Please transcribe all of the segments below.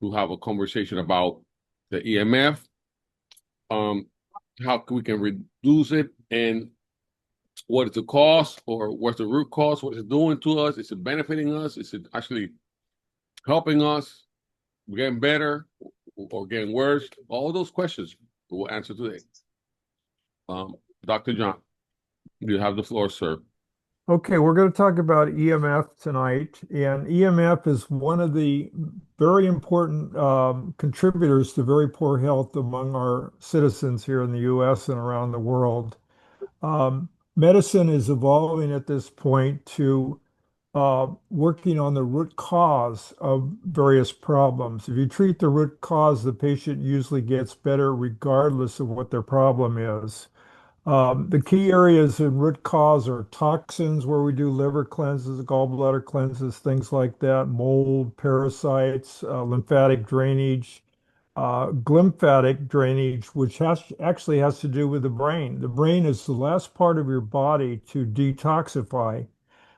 to have a conversation about the EMF, um, how we can reduce it, and what is the cause or what's the root cause, what is it doing to us, is it benefiting us, is it actually helping us, getting better or getting worse? All those questions we'll answer today. Dr. John, you have the floor, sir. Okay, we're going to talk about EMF tonight, and EMF is one of the very important contributors to very poor health among our citizens here in the US and around the world. Medicine is evolving at this point to working on the root cause of various problems. If you treat the root cause, the patient usually gets better regardless of what their problem is. The key areas in root cause are toxins, where we do liver cleanses, gallbladder cleanses, things like that, mold, parasites, lymphatic drainage, glymphatic drainage, which actually has to do with the brain. The brain is the last part of your body to detoxify.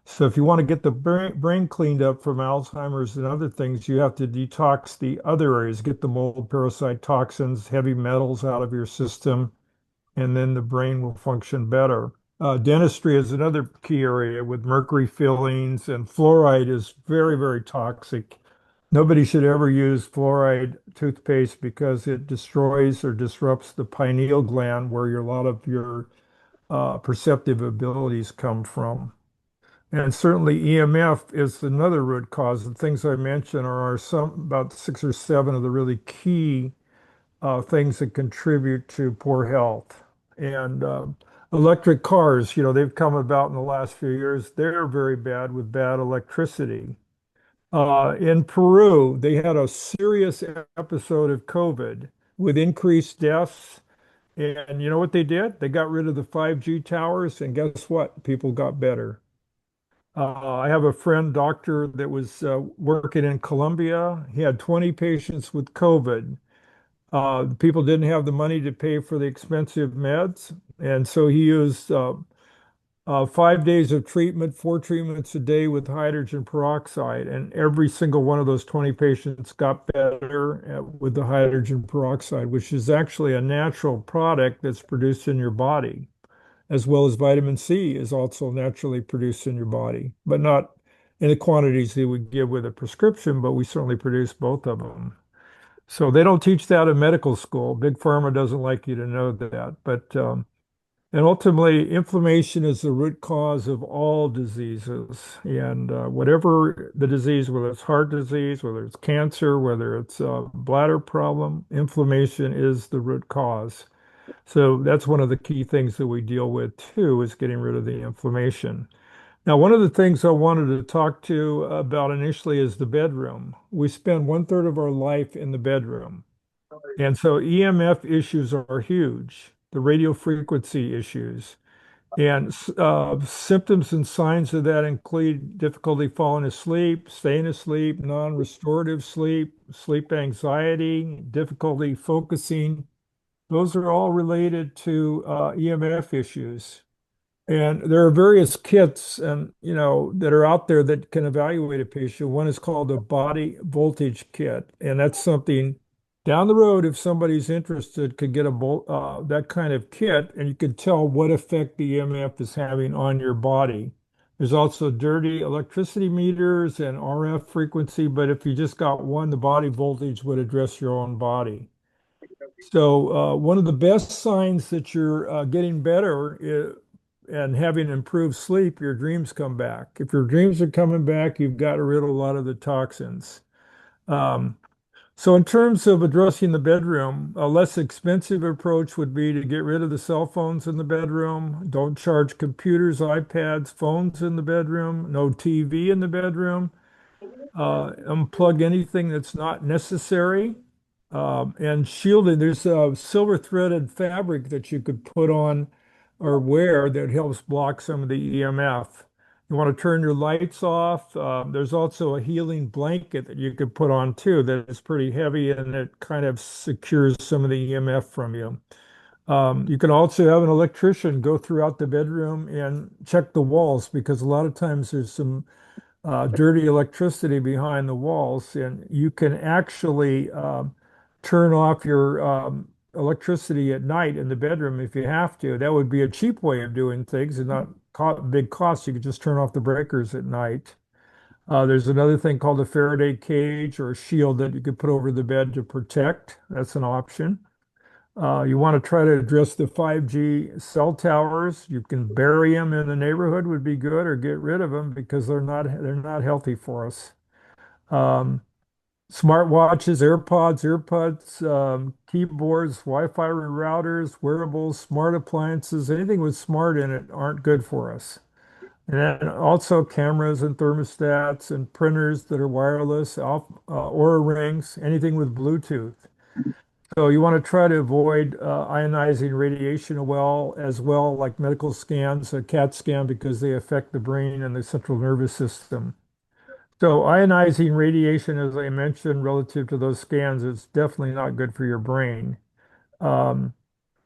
So if you want to get the brain cleaned up from Alzheimer's and other things, you have to detox the other areas, get the mold, parasite, toxins, heavy metals out of your system, and then the brain will function better. Dentistry is another key area with mercury fillings, and fluoride is very, very toxic. Nobody should ever use fluoride toothpaste because it destroys or disrupts the pineal gland where a lot of your perceptive abilities come from. And certainly EMF is another root cause. The things I mentioned are some about six or seven of the really key things that contribute to poor health. And electric cars, they've come about in the last few years. They're very bad with bad electricity. In Peru, they had a serious episode of COVID with increased deaths. And you know what they did? They got rid of the 5G towers, and guess what? People got better. I have a friend, doctor, that was working in Colombia. He had 20 patients with COVID. The people didn't have the money to pay for the expensive meds, and so he used 5 days of treatment, four treatments a day with hydrogen peroxide, and every single one of those 20 patients got better with the hydrogen peroxide, which is actually a natural product that's produced in your body, as well as vitamin C is also naturally produced in your body, but not in the quantities they would give with a prescription, but we certainly produce both of them. So they don't teach that in medical school. Big Pharma doesn't like you to know that. And ultimately, inflammation is the root cause of all diseases. And whatever the disease, whether it's heart disease, whether it's cancer, whether it's a bladder problem, inflammation is the root cause. So that's one of the key things that we deal with too, is getting rid of the inflammation. Now, one of the things I wanted to talk to about initially is the bedroom. We spend one third of our life in the bedroom. And so EMF issues are huge, the radio frequency issues. And symptoms and signs of that include difficulty falling asleep, staying asleep, non-restorative sleep, sleep anxiety, difficulty focusing. Those are all related to EMF issues. And there are various kits and that are out there that can evaluate a patient. One is called a body voltage kit, and that's something down the road, if somebody's interested, could get that kind of kit, and you could tell what effect the EMF is having on your body. There's also dirty electricity meters and RF frequency, but if you just got one, the body voltage would address your own body. So one of the best signs that you're getting better and having improved sleep, your dreams come back. If your dreams are coming back, you've got rid of a lot of the toxins. Um, so in terms of addressing the bedroom, a less expensive approach would be to get rid of the cell phones in the bedroom. Don't charge computers, iPads, phones in the bedroom. No TV in the bedroom. Unplug anything that's not necessary. And shielding, there's a silver threaded fabric that you could put on or wear that helps block some of the EMF. You want to turn your lights off. There's also a healing blanket that you could put on too that is pretty heavy and it kind of secures some of the EMF from you. You can also have an electrician go throughout the bedroom and check the walls because a lot of times there's some dirty electricity behind the walls, and you can actually turn off your electricity at night in the bedroom if you have to. That would be a cheap way of doing things and not co big costs. You could just turn off the breakers at night. There's another thing called a Faraday cage or a shield that you could put over the bed to protect. That's an option. You want to try to address the 5G cell towers. You can bury them in the neighborhood would be good, or get rid of them because they're not healthy for us. Um, Smartwatches, AirPods, earbuds, keyboards, Wi-Fi routers, wearables, smart appliances, anything with smart in it aren't good for us. And then also cameras and thermostats and printers that are wireless, Aura rings, anything with Bluetooth. So you want to try to avoid ionizing radiation as well, like medical scans, a CAT scan, because they affect the brain and the central nervous system. So ionizing radiation, as I mentioned, relative to those scans, is definitely not good for your brain. Um,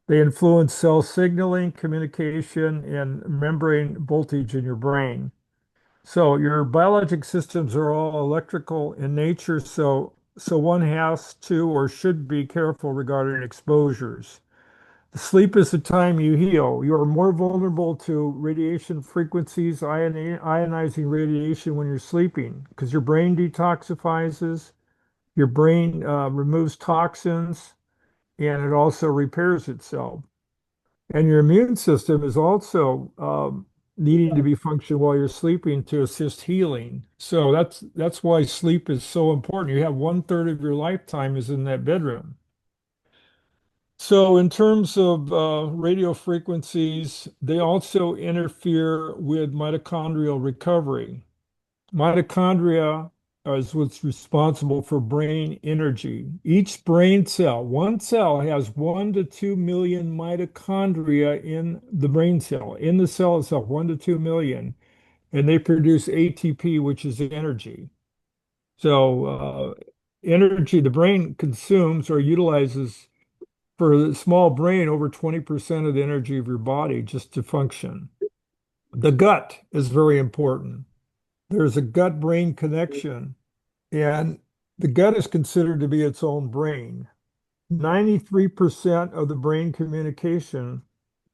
they influence cell signaling, communication, and membrane voltage in your brain. So your biologic systems are all electrical in nature, so one has to or should be careful regarding exposures. Sleep is the time you heal. You are more vulnerable to radiation frequencies, ionizing radiation when you're sleeping, because your brain detoxifies, your brain removes toxins, and it also repairs itself. And your immune system is also needing to be functioning while you're sleeping to assist healing. So that's why sleep is so important. You have 1/3 of your lifetime is in that bedroom. So in terms of radio frequencies, they also interfere with mitochondrial recovery. Mitochondria is what's responsible for brain energy. Each brain cell, one cell has 1 to 2 million mitochondria in the brain cell, in the cell itself, 1 to 2 million, and they produce ATP, which is energy. So energy the brain consumes or utilizes for a small brain over 20% of the energy of your body just to function. The gut is very important. There's a gut-brain connection, and the gut is considered to be its own brain. 93% of the brain communication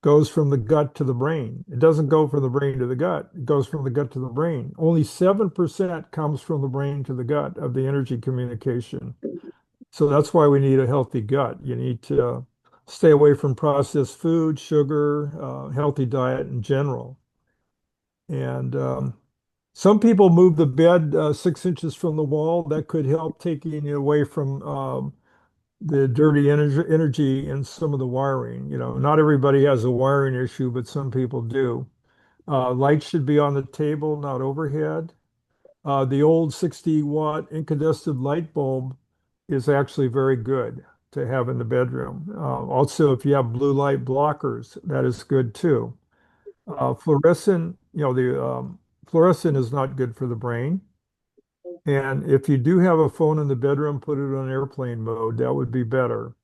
goes from the gut to the brain. It doesn't go from the brain to the gut. It goes from the gut to the brain. Only 7% comes from the brain to the gut of the energy communication. So that's why we need a healthy gut. You need to stay away from processed food, sugar, healthy diet in general. And some people move the bed 6 inches from the wall. That could help taking it away from the dirty energy in some of the wiring. Not everybody has a wiring issue, but some people do. Lights should be on the table, not overhead. The old 60-watt incandescent light bulb is actually very good to have in the bedroom. Also, if you have blue light blockers, that is good too. Fluorescent, the fluorescent is not good for the brain. And if you do have a phone in the bedroom, put it on airplane mode. That would be better.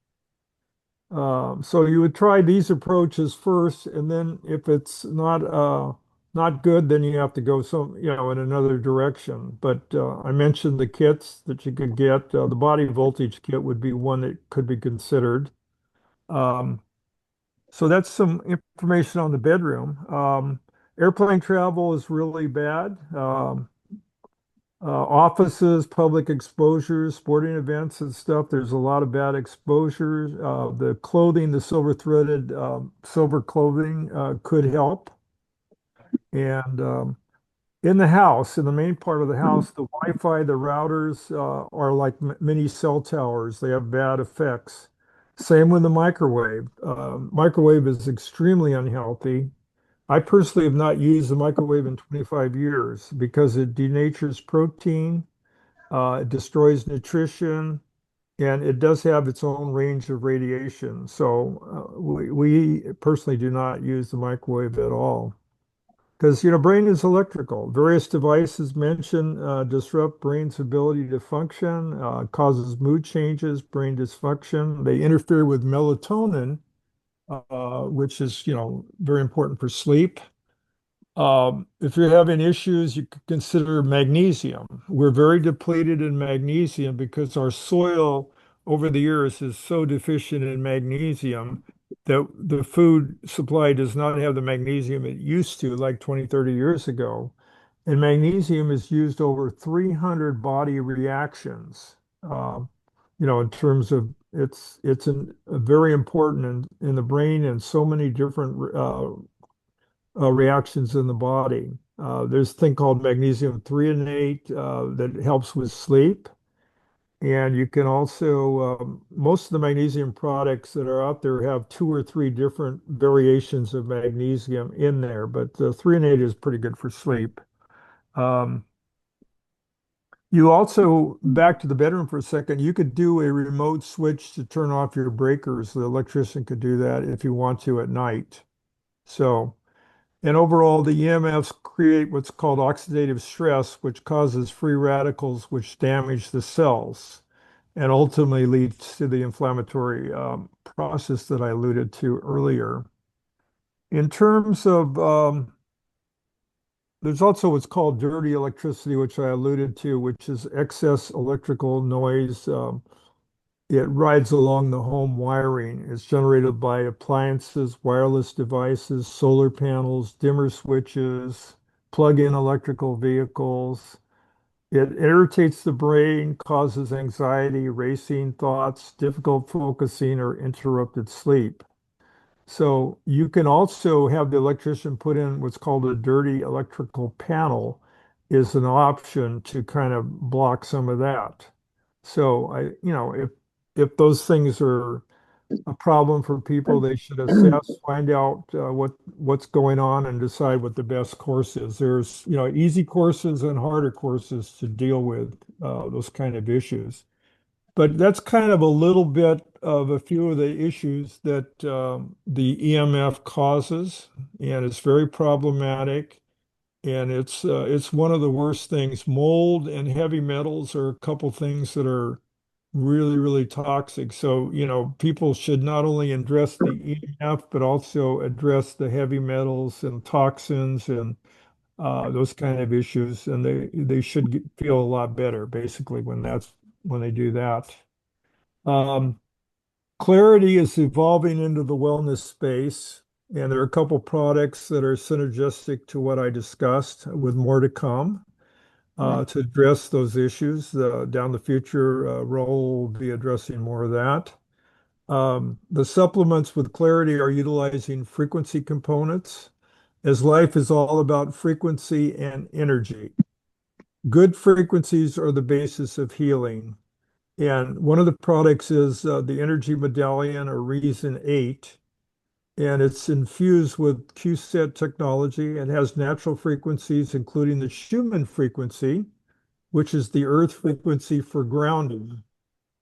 So you would try these approaches first, and then if it's not good, then you have to go in another direction. But I mentioned the kits that you could get. The body voltage kit would be one that could be considered. Um, so that's some information on the bedroom. Airplane travel is really bad. Offices, public exposures, sporting events and stuff. There's a lot of bad exposures. The clothing, the silver threaded silver clothing could help. And in the house, in the main part of the house, the Wi-Fi, the routers are like mini cell towers. They have bad effects. Same with the microwave. Microwave is extremely unhealthy. I personally have not used the microwave in 25 years because it denatures protein, it destroys nutrition, and it does have its own range of radiation. So we personally do not use the microwave at all. Because, brain is electrical. Various devices mentioned disrupt brain's ability to function, causes mood changes, brain dysfunction. They interfere with melatonin, which is, very important for sleep. If you're having issues, you could consider magnesium. We're very depleted in magnesium because our soil over the years is so deficient in magnesium that the food supply does not have the magnesium it used to, like 20, 30 years ago. And magnesium is used over 300 body reactions. In terms of a very important in the brain and so many different reactions in the body. There's a thing called magnesium threonate that helps with sleep. And you can also, most of the magnesium products that are out there have two or three different variations of magnesium in there, but the threonate is pretty good for sleep. Um, you also, back to the bedroom for a second, you could do a remote switch to turn off your breakers. The electrician could do that if you want to at night. So, and overall, the EMFs create what's called oxidative stress, which causes free radicals, which damage the cells and ultimately leads to the inflammatory process that I alluded to earlier. In terms of, there's also what's called dirty electricity, which I alluded to, which is excess electrical noise. It rides along the home wiring. It's generated by appliances, wireless devices, solar panels, dimmer switches, plug-in electrical vehicles. It irritates the brain, causes anxiety, racing thoughts, difficult focusing, or interrupted sleep. So you can also have the electrician put in what's called a dirty electrical panel is an option to kind of block some of that. So if those things are a problem for people, they should assess, find out what's going on and decide what the best course is. There's, easy courses and harder courses to deal with those kind of issues. But that's kind of a little bit of a few of the issues that the EMF causes, and it's very problematic. And it's one of the worst things. Mold and heavy metals are a couple things that are really, really toxic. So, people should not only address the EMF, but also address the heavy metals and toxins and those kind of issues. And they should feel a lot better, basically, when they do that. Um, Clarity is evolving into the wellness space, and there are a couple products that are synergistic to what I discussed, with more to come to address those issues. Down the future, Roll will be addressing more of that. The supplements with Clarity are utilizing frequency components, as life is all about frequency and energy. Good frequencies are the basis of healing. And one of the products is the Energy Medallion or RESON8, and it's infused with QCHIP technology and has natural frequencies, including the Schumann frequency, which is the Earth frequency for grounding,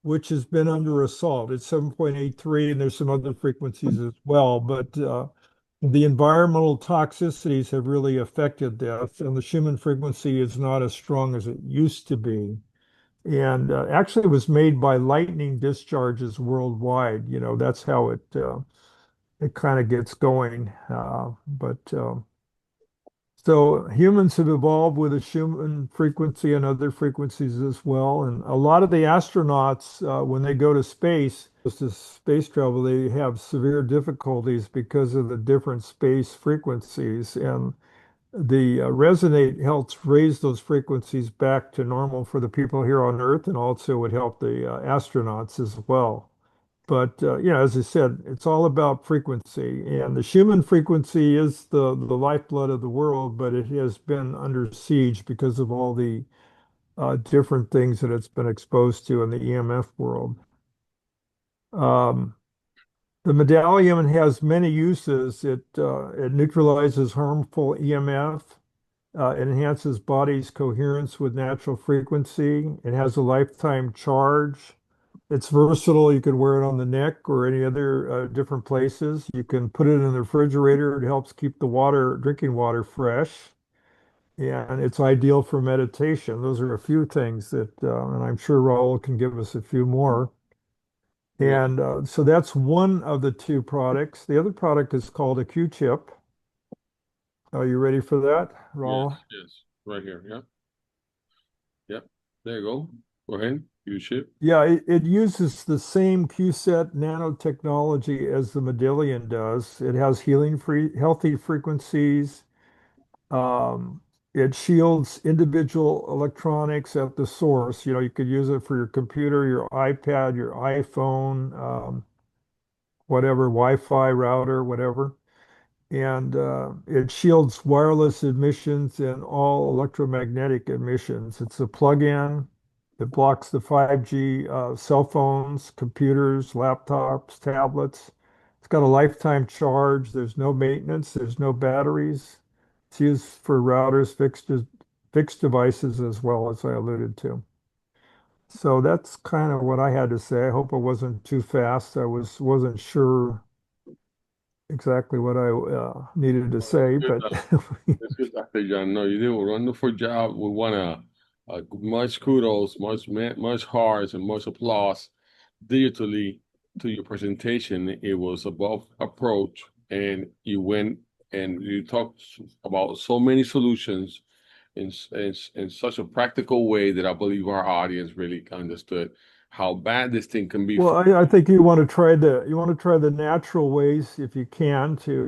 which has been under assault. It's 7.83, and there's some other frequencies as well, but the environmental toxicities have really affected this, and the Schumann frequency is not as strong as it used to be. And actually, it was made by lightning discharges worldwide. That's how it kind of gets going. But so humans have evolved with a Schumann frequency and other frequencies as well. And a lot of the astronauts, when they go to space, to space travel, they have severe difficulties because of the different space frequencies. And the resonate helps raise those frequencies back to normal for the people here on Earth, and also would help the astronauts as well. But as I said, it's all about frequency, and the Schumann frequency is the lifeblood of the world, but it has been under siege because of all the different things that it's been exposed to in the EMF world. Um, the medallion has many uses. It neutralizes harmful EMF. It enhances body's coherence with natural frequency. It has a lifetime charge. It's versatile. You could wear it on the neck or any other different places. You can put it in the refrigerator. It helps keep the drinking water fresh. And it's ideal for meditation. Those are a few things and I'm sure Raul can give us a few more. Yeah. And so that's one of the two products. The other product is called a Q-chip. Are you ready for that, Yes, Raul? yes, right here. Yep, yep. There you go. Go ahead. You ship. Yeah, it uses the same QSET nanotechnology as the Medallion does. It has healthy frequencies. Um, it shields individual electronics at the source. You could use it for your computer, your iPad, your iPhone, whatever, Wi-Fi router, whatever. And it shields wireless emissions and all electromagnetic emissions. It's a plug-in. It blocks the 5G cell phones, computers, laptops, tablets. It's got a lifetime charge. There's no maintenance. There's no batteries. It's used for routers, fixed devices as well, as I alluded to. So that's kind of what I had to say. I hope it wasn't too fast. Wasn't sure exactly what I needed to Oh, that's say, good. but That's good, Dr. John. No, you did a wonderful job. We want much kudos, much hearts, and much applause digitally to your presentation. It was above approach, and you went and you talked about so many solutions in such a practical way that I believe our audience really understood how bad this thing can be well, for. I think you want to try the natural ways if you can to,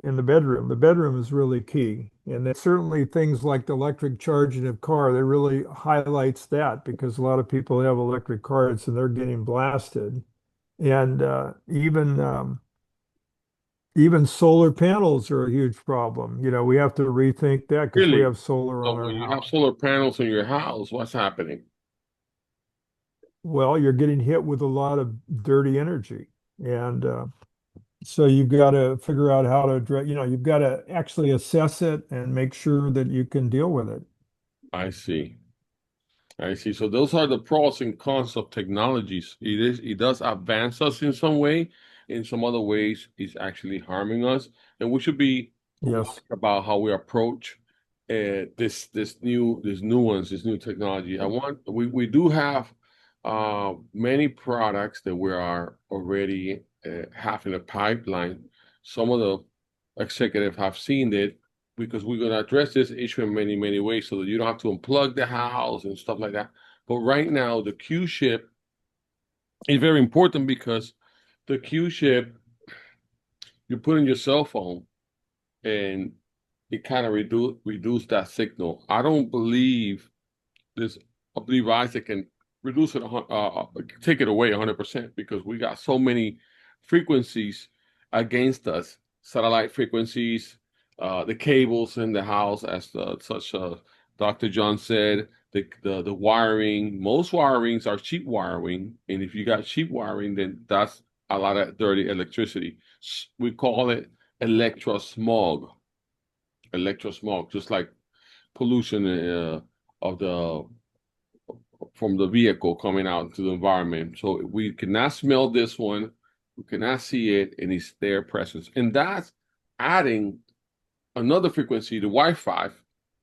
in the bedroom. The bedroom is really key. And then certainly things like the electric charging of car, that really highlights that because a lot of people have electric cars and they're getting blasted. And even solar panels are a huge problem. We have to rethink that because we Really. have solar So on our when you have house. solar panels in your house, what's happening? Well, you're getting hit with a lot of dirty energy. And so you've got to figure out how to address, you've got to actually assess it and make sure that you can deal with it. I see. I see. So those are the pros and cons of technologies. It does advance us in some way. In some other ways, it's actually harming us. And we should be wise Yes. about how we approach this nuance, this new technology. We do have many products that we are already having a pipeline. Some of the executives have seen it because we're going to address this issue in many, many ways so that you don't have to unplug the house and stuff like that. But right now, the Q chip is very important because the Q chip you put in your cell phone and it kind of reduce that signal. I don't believe this. I believe Isaac can reduce it, take it away 100% because we got so many frequencies against us, satellite frequencies, the cables in the house, as Dr. John said, the wiring. Most wirings are cheap wiring, and if you got cheap wiring, then that's a lot of dirty electricity. We call it electrosmog, electrosmog, just like pollution of the from the vehicle coming out into the environment. So we cannot smell this one, we cannot see it, and it's their presence. And that's adding another frequency to Wi-Fi,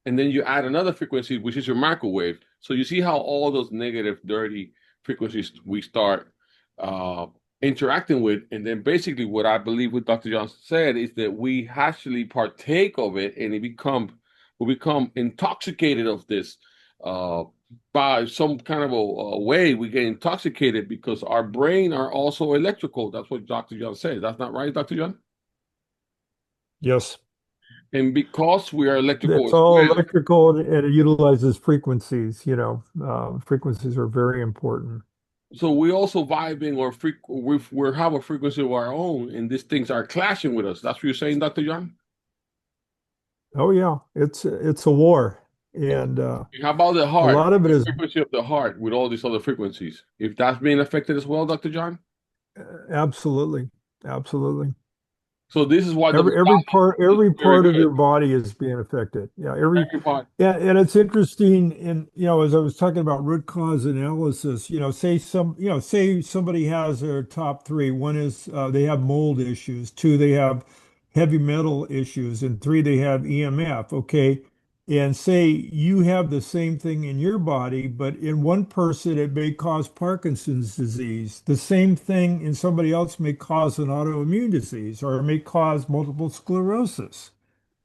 and then you add another frequency, which is your microwave. So you see how all those negative, dirty frequencies we start uh, interacting with, and then basically what I believe what Dr. Johnson said is that we actually partake of it, and we become intoxicated of this. By some kind of a way, we get intoxicated because our brain are also electrical. That's what Dr. John said. That's not right, Dr. John? Yes. And because we are electrical It's as all well, electrical and it utilizes frequencies. Frequencies are very important. so we also vibing or we have a frequency of our own, and these things are clashing with us. That's what you're saying, Dr. John? Oh yeah, it's a war. And How about the a heart? lot of it The is frequency of the heart with all these other frequencies. If that's being affected as well, Dr. John? absolutely, absolutely. So this is why the Every modality part is every very part of good. your body is being affected. Yeah, Every part. and it's interesting in as I was talking about root cause analysis, say somebody has their top three. One is they have mold issues, two they have heavy metal issues, and three they have EMF. Okay. And say you have the same thing in your body, but in one person it may cause Parkinson's disease. The same thing in somebody else may cause an autoimmune disease or it may cause multiple sclerosis.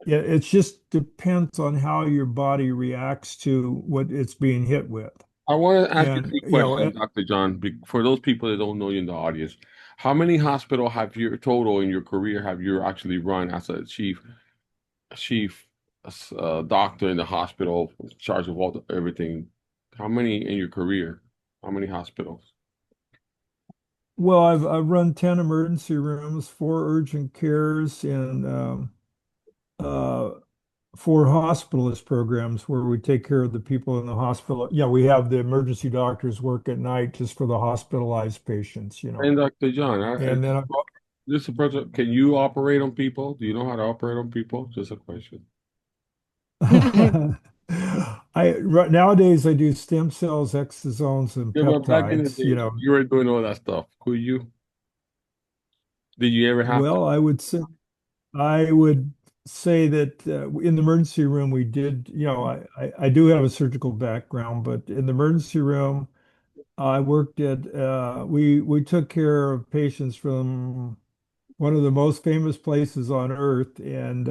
it just depends on how your body reacts to what it's being hit with. I want to ask you And, a question, Dr. John, for those people that don't know you in the audience. How many hospital have you total in your career have you actually run as a chief doctor in the hospital, in charge of everything? How many in your career? How many hospitals? well, I've run 10 emergency rooms, four urgent cares, and uh, four hospitalist programs where we take care of the people in the hospital. Yeah, we have the emergency doctors work at night just for the hospitalized patients, you know. And Dr. John, And then this is a person, can you operate on people? Do you know how to operate on people? Just a question. nowadays I do stem cells, exosomes, and Yeah, but back in the peptides, you days, know. you were doing all that stuff. Could you? Did you ever have to? Well, I would say that in the emergency room we did, you know, I do have a surgical background, but in the emergency room I worked at we took care of patients from one of the most famous places on earth, and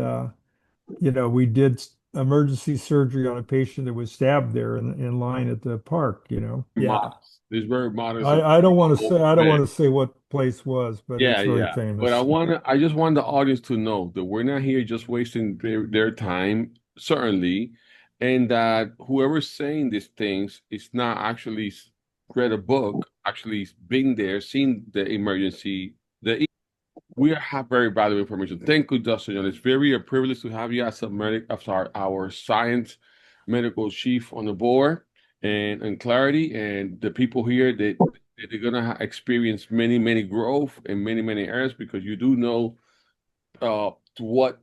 you know, we did emergency surgery on a patient that was stabbed there in line at the park, you know. Yeah. Modest. It's very modest. I don't want to say what place was, but Yeah, it's very yeah. But famous. I just want the audience to know that we're not here just wasting their time, certainly, and that whoever's saying these things is not actually read a book, actually been there, seen the emergency. We have very valuable information. Thank you, Dustin. It's very a privilege to have you as a our science medical chief on the board and Clarity and the people here that they're gonna experience many growth in many areas because you do know what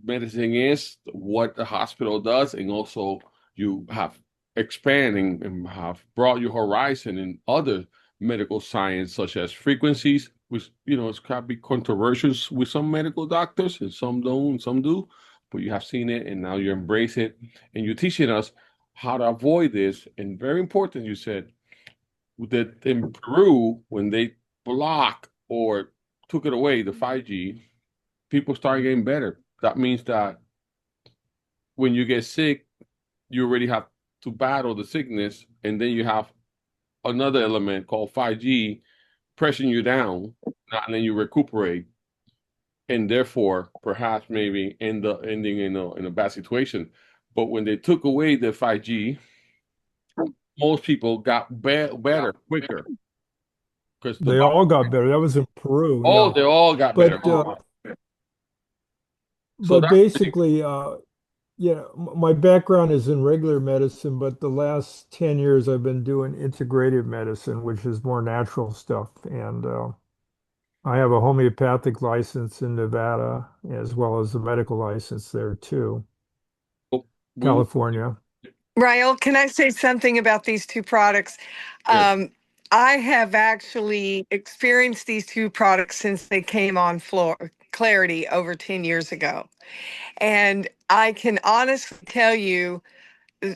medicine is, what the hospital does, and also you have expanding and have brought your horizon in other medical science, such as frequencies, which it's can be controversial with some medical doctors, and some don't, and some do. But you have seen it, and now you embrace it, and you're teaching us how to avoid this. And very important, you said that in Peru, when they block or took it away, the 5G, people start getting better. That means that when you get sick, you already have to battle the sickness, and then you have another element called 5G pressing you down, and then you recuperate, and therefore perhaps maybe ending in a bad situation. But when they took away the 5G, most people got better quicker because the They body. all got better. That was in Peru, Oh, yeah. they all got better. But So but that's basically, yeah, my background is in regular medicine, but the last 10 years I've been doing integrative medicine, which is more natural stuff. And I have a homeopathic license in Nevada, as well as a medical license there too, we California. Rael, can I say something about these two products? yes. Um, I have actually experienced these two products since they came on floor Clarity over 10 years ago. And I can honestly tell you, uh,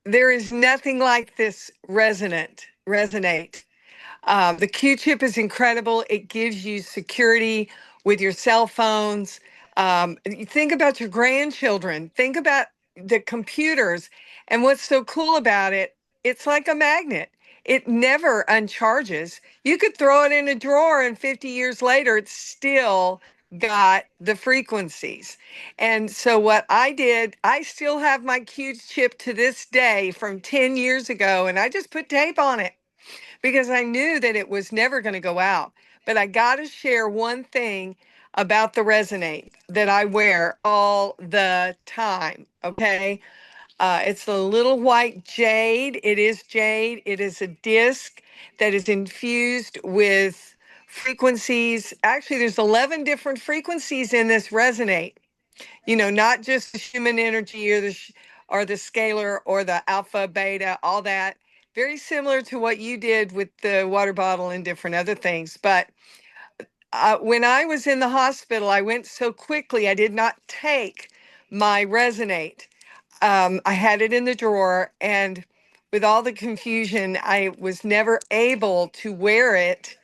there is nothing like this resonate. The Q-chip is incredible. It gives you security with your cell phones. You think about your grandchildren. Think about the computers. And what's so cool about it, it's like a magnet. It never uncharges. You could throw it in a drawer and 50 years later, it's still got the frequencies. And so what I did, I still have my Q-chip to this day from 10 years ago, and I just put tape on it because I knew that it was never going to go out. But I got to share one thing about the Resonate that I wear all the time. Okay. It's the little white jade. It is jade. It is a disc that is infused with frequencies. Actually, there's 11 different frequencies in this Resonate, not just the human energy or the scalar or the alpha, beta, all that. Very similar to what you did with the water bottle and different other things. But when I was in the hospital, I went so quickly, I did not take my Resonate. I had it in the drawer, and with all the confusion, I was never able to wear it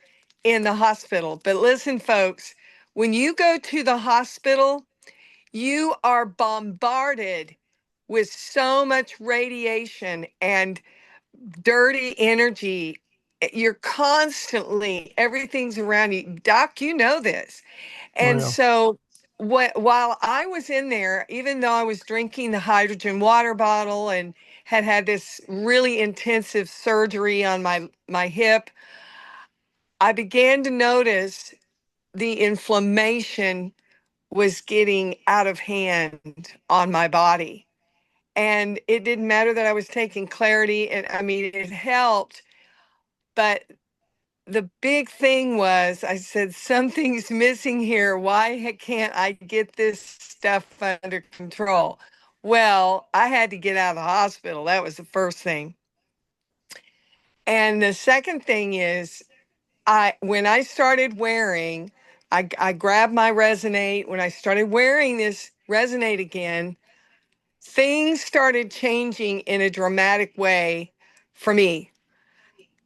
in the hospital. But listen, folks, when you go to the hospital, You are bombarded with so much radiation and dirty energy. You're constantly, everything's around you. Doc, you know this. Oh, And yeah. so while I was in there, even though I was drinking the hydrogen water bottle and had this really intensive surgery on my hip, I began to notice the inflammation was getting out of hand on my body. And it didn't matter that I was taking clarity, and I mean, it helped. But the big thing was, I said, something's missing here. Why can't I get this stuff under control? Well, I had to get out of the hospital. That was the first thing. And the second thing is, when I started wearing, I grabbed my Resonate. When I started wearing this Resonate again, things started changing in a dramatic way for me.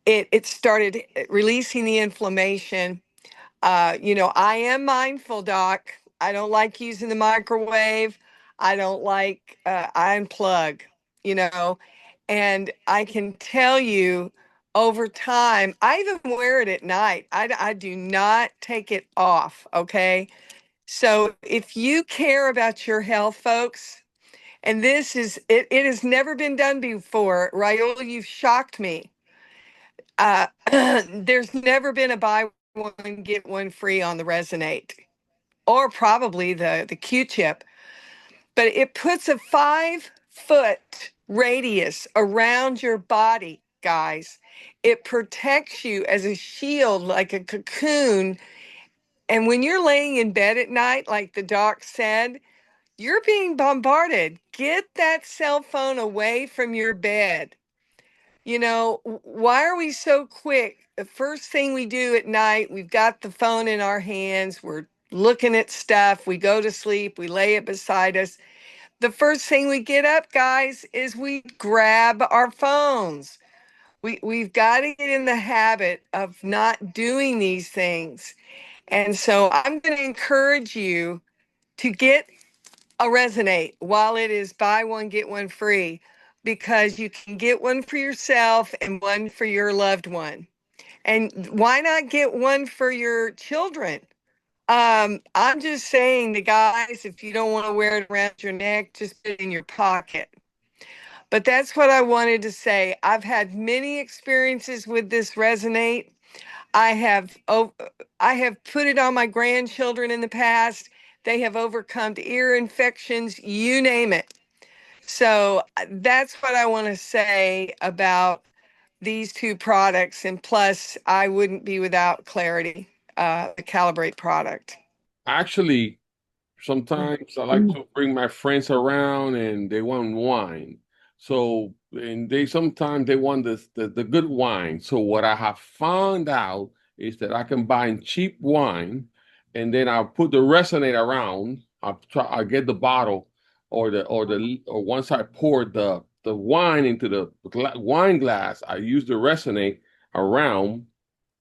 It started releasing the inflammation. I am mindful, Doc. I don't like using the microwave. I don't like, I unplug, you know, and I can tell you over time, I even wear it at night. I do not take it off. Okay. So if you care about your health, folks, and it has never been done before, Raul, you've shocked me. There's never been a buy one, get one free on the Resonate, or probably the Q-chip, but it puts a 5-foot radius around your body, guys. It protects you as a shield, like a cocoon. And when you're laying in bed at night, like the doc said, you're being bombarded. Get that cell phone away from your bed. Why are we so quick? The first thing we do at night, we've got the phone in our hands, we're looking at stuff, we go to sleep, we lay it beside us. The first thing we get up, guys, is we grab our phones. We've got to get in the habit of not doing these things. And so I'm going to encourage you to get a Resonate while it is buy one, get one free, because you can get one for yourself and one for your loved one. And why not get one for your children? I'm just saying, the guys, if you don't want to wear it around your neck, just put it in your pocket. But that's what I wanted to say. I've had many experiences with this Resonate. I have I have put it on my grandchildren in the past. They have overcome ear infections, you name it. So that's what I want to say about these two products. And plus, I wouldn't be without Clarity, the Calibrate product. Actually, sometimes I like to bring my friends around and they want wine. So, and sometimes they want the good wine. So what I have found out is that I can buy cheap wine and then I'll put the Resonate around. I'll get the bottle or once I pour the wine into the wine glass, I use the Resonate around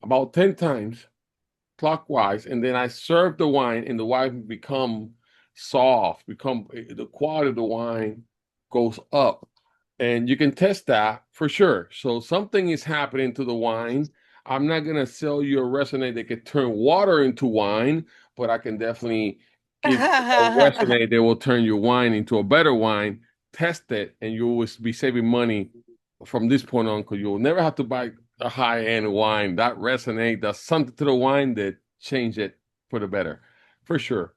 about 10 times clockwise, and then I serve the wine, and the wine become soft, the quality of the wine goes up, and you can test that for sure. So something is happening to the wine. I'm not gonna sell you a Resonate that can turn water into wine, but I can definitely give you a Resonate that will turn your wine into a better wine. Test it, and you will be saving money from this point on because you'll never have to buy a high-end wine. That Resonate does something to the wine that change it for the better, for sure.